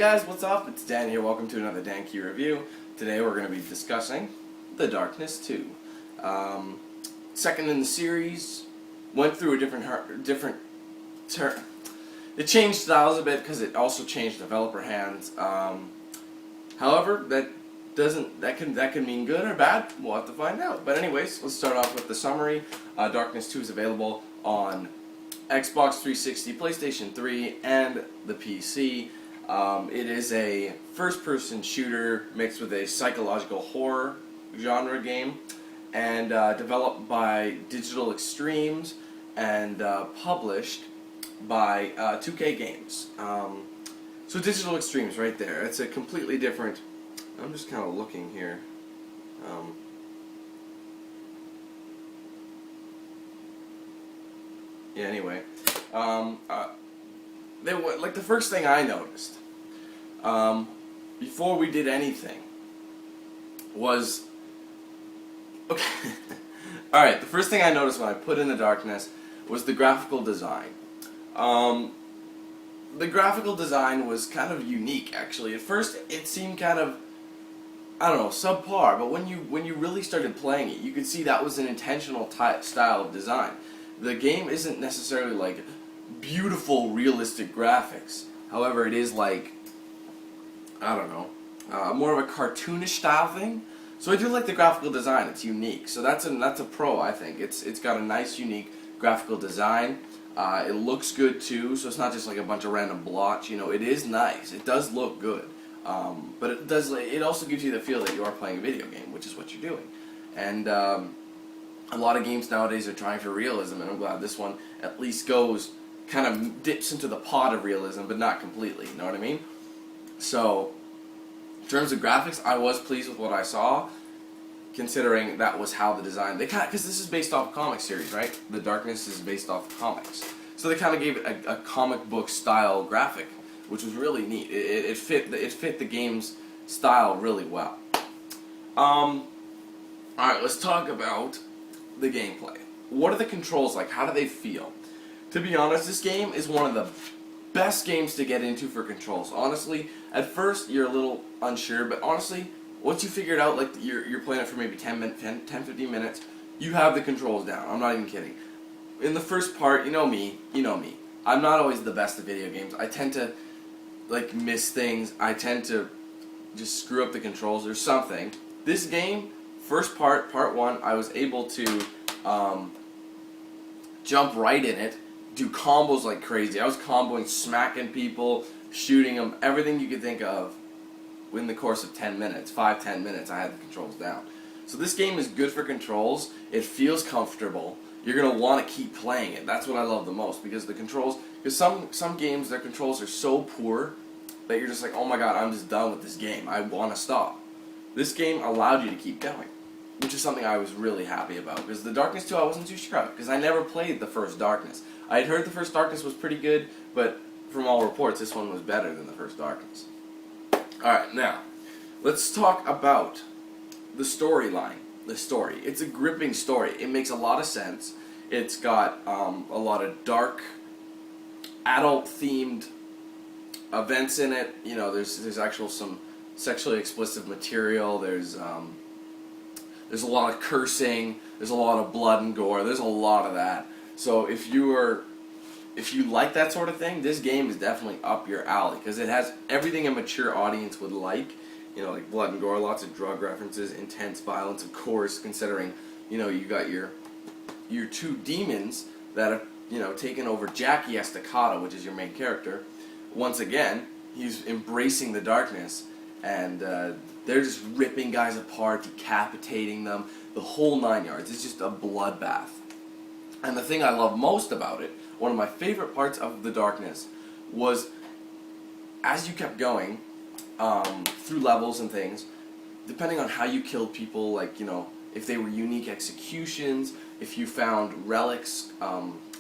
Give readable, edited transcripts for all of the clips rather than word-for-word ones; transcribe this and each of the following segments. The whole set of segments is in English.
guys, what's up? It's Dan here. Welcome to another DanQ review. Today we're going to be discussing The Darkness 2. Second in the series, went through a different turn. It changed styles a bit because it also changed developer hands. However, that can mean good or bad. We'll have to find out. But anyways, let's start off with the summary. Darkness 2 is available on Xbox 360, PlayStation 3, and the PC. It is a first-person shooter mixed with a psychological horror genre game, and developed by Digital Extremes and published by 2K Games. So Digital Extremes right there. It's a completely different... I'm just kind of looking here. Yeah, anyway. They were, like, the first thing I noticed before we did anything was... Okay. Alright, the first thing I noticed when I put in The Darkness was the graphical design. The graphical design was kind of unique, actually. At first, it seemed kind of, I don't know, subpar, but when you really started playing it, you could see that was an intentional style of design. The game isn't necessarily like beautiful, realistic graphics. However, it is like, I don't know, more of a cartoonish style thing. So I do like the graphical design. It's unique. So that's a pro, I think. It's got a nice, unique graphical design. It looks good too. So it's not just like a bunch of random blotch. You know, it is nice. It does look good. But it also gives you the feel that you are playing a video game, which is what you're doing. And a lot of games nowadays are trying for realism, and I'm glad this one at least kind of dips into the pot of realism, but not completely, you know what I mean? So, in terms of graphics, I was pleased with what I saw, considering that was how the design, because this is based off a comic series, right? The Darkness is based off of comics. So they kind of gave it a comic book style graphic, which was really neat. It fit the game's style really well. Alright, let's talk about the gameplay. What are the controls like? How do they feel? To be honest, this game is one of the best games to get into for controls. Honestly, at first you're a little unsure, but honestly, once you figure it out, like you're playing it for maybe 10-15 minutes, you have the controls down. I'm not even kidding. In the first part, you know me. I'm not always the best at video games. I tend to like miss things. I tend to just screw up the controls or something. This game, first part 1, I was able to jump right in it, do combos like crazy. I was comboing, smacking people, shooting them, everything you could think of in the course of 10 minutes, 5-10 minutes, I had the controls down. So this game is good for controls. It feels comfortable. You're going to want to keep playing it. That's what I love the most, because the controls, because some games, their controls are so poor that you're just like, oh my god, I'm just done with this game. I want to stop. This game allowed you to keep going, which is something I was really happy about, because The Darkness 2 I wasn't too sure of, because I never played the first Darkness. I had heard the first Darkness was pretty good, but from all reports, this one was better than the first Darkness. Alright, now, let's talk about the storyline. The story. It's a gripping story. It makes a lot of sense. It's got a lot of dark, adult-themed events in it. You know, there's actual some sexually explicit material. There's a lot of cursing. There's a lot of blood and gore. There's a lot of that. So if you like that sort of thing, this game is definitely up your alley, because it has everything a mature audience would like. You know, like blood and gore, lots of drug references, intense violence, of course, considering, you know, you got your two demons that have, you know, taken over Jackie Estacado, which is your main character. Once again, he's embracing the darkness, and they're just ripping guys apart, decapitating them, the whole 9 yards. It's just a bloodbath. And the thing I love most about it, one of my favorite parts of The Darkness, was as you kept going through levels and things, depending on how you killed people, like, you know, if they were unique executions, if you found relics,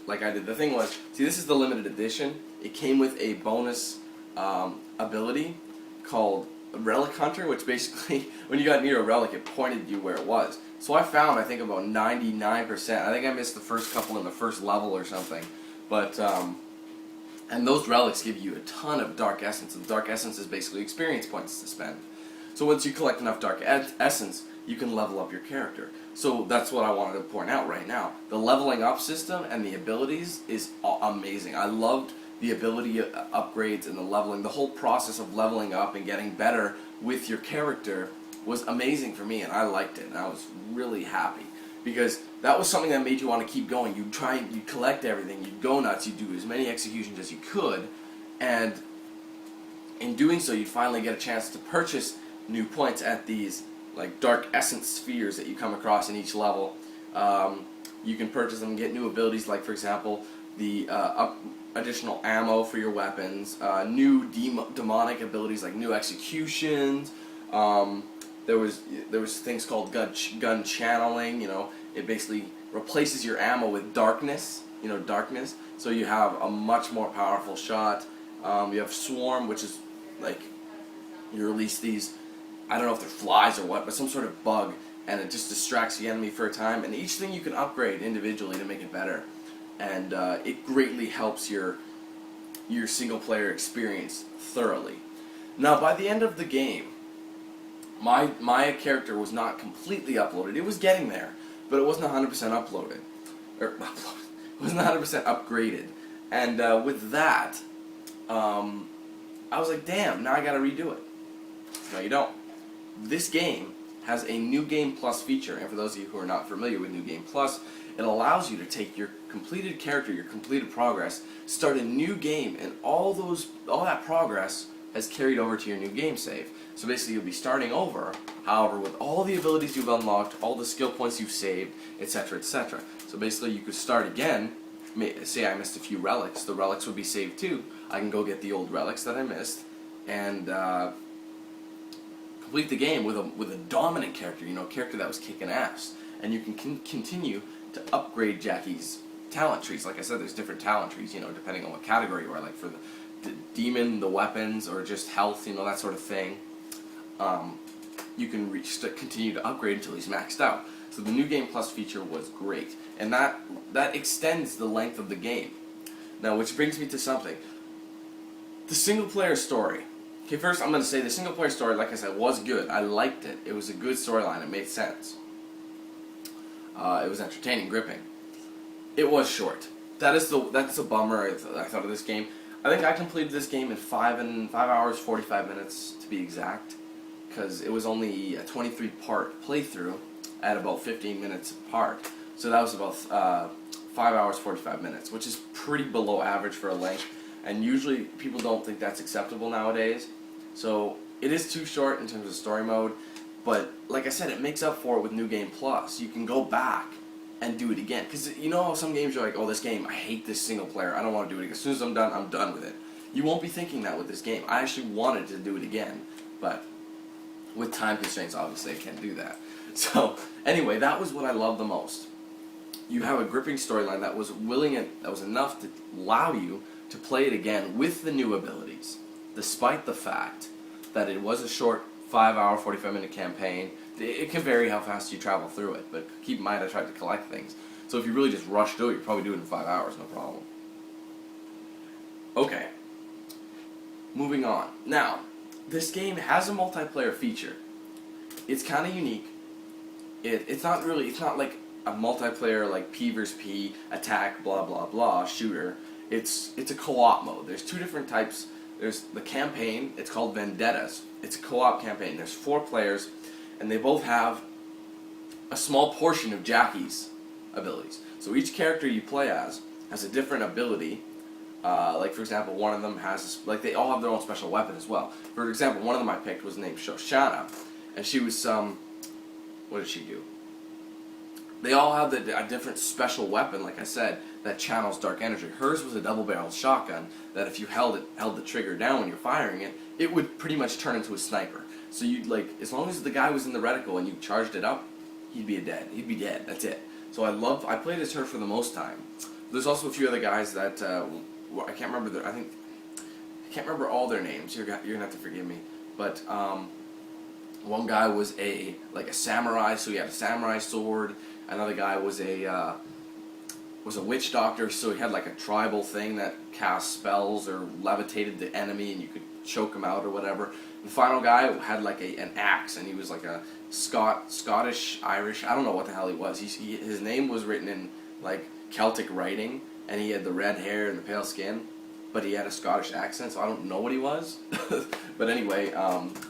like I did. The thing was, see, this is the limited edition. It came with a bonus ability called Relic Hunter, which basically, when you got near a relic, it pointed you where it was. So I found, I think, about 99%. I think I missed the first couple in the first level or something. But And those relics give you a ton of dark essence, and dark essence is basically experience points to spend. So once you collect enough dark essence, you can level up your character. So that's what I wanted to point out right now. The leveling up system and the abilities is amazing. I loved the ability upgrades and the leveling. The whole process of leveling up and getting better with your character was amazing for me, and I liked it, and I was really happy. Because that was something that made you want to keep going. You'd try and you'd collect everything, you'd go nuts, you'd do as many executions as you could, and in doing so you'd finally get a chance to purchase new points at these like dark essence spheres that you come across in each level. You can purchase them and get new abilities, like for example the additional ammo for your weapons, new demonic abilities like new executions. There was things called gun channeling. You know, it basically replaces your ammo with darkness. You know, darkness. So you have a much more powerful shot. You have swarm, which is like you release these. I don't know if they're flies or what, but some sort of bug, and it just distracts the enemy for a time. And each thing you can upgrade individually to make it better, and it greatly helps your single player experience thoroughly. Now, by the end of the game, my character was not completely uploaded. It was getting there, but it wasn't 100% uploaded. It wasn't 100% upgraded. And with that, I was like, damn, now I gotta redo it. No, you don't. This game has a New Game Plus feature, and for those of you who are not familiar with New Game Plus, it allows you to take your completed character, your completed progress, start a new game, and all that progress has carried over to your new game save. So basically you'll be starting over, however, with all the abilities you've unlocked, all the skill points you've saved, etc., etc. So basically you could start again. Say I missed a few relics, the relics would be saved too. I can go get the old relics that I missed, and complete the game with a dominant character, you know, a character that was kicking ass. And you can continue to upgrade Jackie's talent trees. Like I said, there's different talent trees, you know, depending on what category you are. Like for the demon, the weapons, or just health, you know, that sort of thing. You can continue to upgrade until he's maxed out. So the New Game Plus feature was great, and that extends the length of the game. Now, which brings me to something. The single player story. Okay, first I'm going to say the single player story, like I said, was good. I liked it. It was a good storyline. It made sense. It was entertaining, gripping. It was short. That's a bummer. I thought of this game. I think I completed this game in 5 hours 45 minutes to be exact, because it was only a 23-part playthrough at about 15 minutes apart. So that was about 5 hours 45 minutes, which is pretty below average for a length. And usually people don't think that's acceptable nowadays. So it is too short in terms of story mode. But like I said, it makes up for it with New Game Plus. You can go back and do it again. Because you know how some games you're like, oh, this game, I hate this single player. I don't want to do it again. As soon as I'm done with it. You won't be thinking that with this game. I actually wanted to do it again. But with time constraints, obviously, I can't do that. So anyway, that was what I loved the most. You have a gripping storyline that was enough to allow you to play it again with the new abilities, despite the fact that it was a short 5 hour, 45 minute campaign. It can vary how fast you travel through it, but keep in mind I tried to collect things. So if you really just rush through it, you're probably doing it in 5 hours, no problem. Okay, moving on. Now, this game has a multiplayer feature. It's kind of unique. It's not like a multiplayer like P versus P, attack, blah blah blah, shooter. It's a co-op mode. There's two different types. There's the campaign. It's called Vendettas. It's a co-op campaign. There's 4 players, and they both have a small portion of Jackie's abilities. So each character you play as has a different ability. Like for example, one of them has they all have their own special weapon as well. For example, one of them I picked was named Shoshana, and she was what did she do? They all have a different special weapon, like I said, that channels dark energy. Hers was a double-barreled shotgun that if you held the trigger down when you're firing it, it would pretty much turn into a sniper. So you'd as long as the guy was in the reticle and you charged it up, he'd be dead. That's it. So I played as her for the most time. There's also a few other guys that I can't remember I can't remember all their names. You're gonna have to forgive me, but one guy was a samurai, so he had a samurai sword. Another guy was was a witch doctor, so he had like a tribal thing that cast spells or levitated the enemy, and you could choke him out or whatever. The final guy had like an axe, and he was like a Scottish, Irish, I don't know what the hell he was. His name was written in like Celtic writing, and he had the red hair and the pale skin, but he had a Scottish accent, so I don't know what he was. But anyway,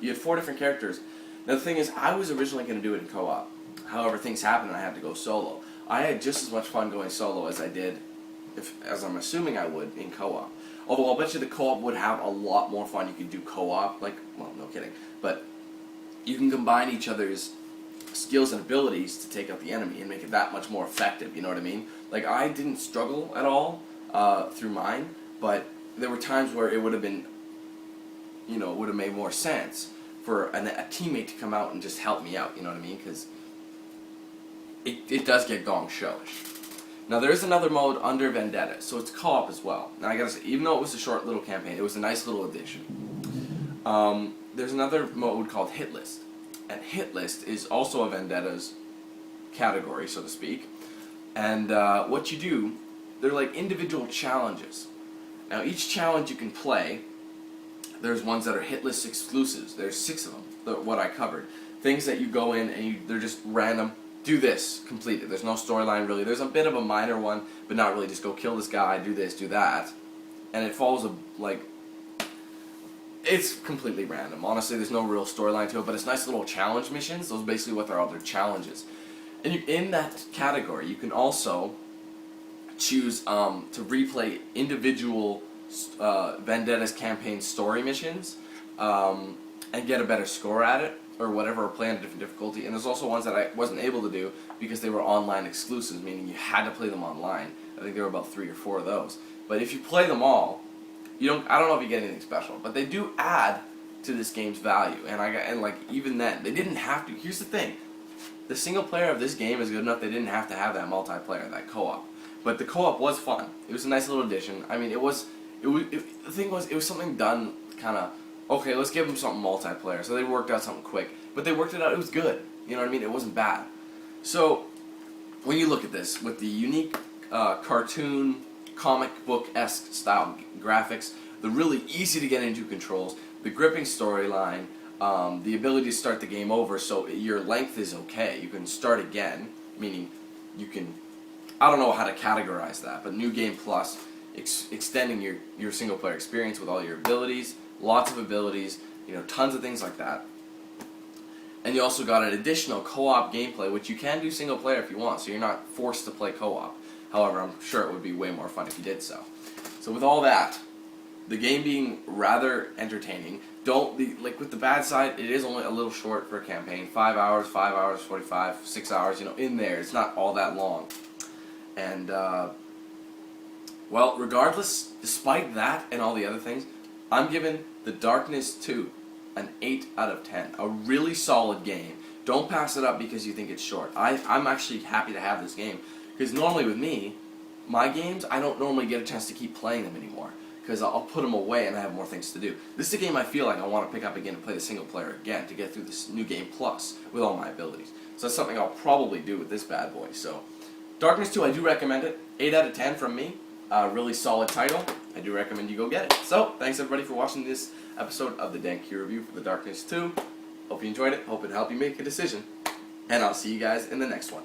you had 4 different characters. Now the thing is, I was originally going to do it in co-op. However, things happened and I had to go solo. I had just as much fun going solo as I did, as I'm assuming I would, in co-op. Although I'll bet you the co-op would have a lot more fun. You could do co-op, like, well, no kidding, but you can combine each other's skills and abilities to take out the enemy and make it that much more effective, you know what I mean? Like, I didn't struggle at all through mine, but there were times where it would have been, you know, it would have made more sense for a teammate to come out and just help me out, you know what I mean? Because it does get gong showish. Now there is another mode under Vendetta, so it's co-op as well. Now I gotta say, even though it was a short little campaign, it was a nice little addition. There's another mode called Hit List, and Hit List is also a Vendetta's category, so to speak. And what you do, they're like individual challenges. Now each challenge you can play, there's ones that are Hit List exclusives. There's 6 of them, what I covered. Things that you go in and they're just random. Do this, complete it. There's no storyline really. There's a bit of a minor one, but not really. Just go kill this guy, do this, do that. And it follows it's completely random. Honestly, there's no real storyline to it, but it's nice little challenge missions. Those are basically what they're all, they're challenges. And in that category, you can also choose to replay individual Vendetta's campaign story missions and get a better score at it, or whatever, or play on a different difficulty. And there's also ones that I wasn't able to do because they were online exclusives, meaning you had to play them online. I think there were about 3 or 4 of those. But if you play them all, I don't know if you get anything special, but they do add to this game's value. And like even then, they didn't have to. Here's the thing: the single player of this game is good enough. They didn't have to have that multiplayer, that co-op. But the co-op was fun. It was a nice little addition. I mean, the thing was, it was something done kind of. Okay, let's give them something multiplayer. So they worked out something quick. But they worked it out, it was good. You know what I mean? It wasn't bad. So, when you look at this, with the unique cartoon, comic book-esque style graphics, the really easy to get into controls, the gripping storyline, the ability to start the game over so your length is okay. You can start again, meaning you can, I don't know how to categorize that, but New Game Plus, extending your single-player experience with all your abilities, lots of abilities, you know, tons of things like that. And you also got an additional co-op gameplay, which you can do single player if you want, so you're not forced to play co-op. However, I'm sure it would be way more fun if you did so. So with all that, the game being rather entertaining, with the bad side, it is only a little short for a campaign. 5 hours, 45, 6 hours, you know, in there. It's not all that long. And, well, regardless, despite that and all the other things, I'm giving The Darkness 2 an 8 out of 10. A really solid game. Don't pass it up because you think it's short. I'm actually happy to have this game, because normally with me, my games, I don't normally get a chance to keep playing them anymore, because I'll put them away and I have more things to do. This is a game I feel like I want to pick up again and play the single player again to get through this New Game Plus with all my abilities. So that's something I'll probably do with this bad boy. So, Darkness 2, I do recommend it. 8 out of 10 from me. Really solid title. I do recommend you go get it. So, thanks everybody for watching this episode of the DanQ review for The Darkness 2. Hope you enjoyed it. Hope it helped you make a decision. And I'll see you guys in the next one.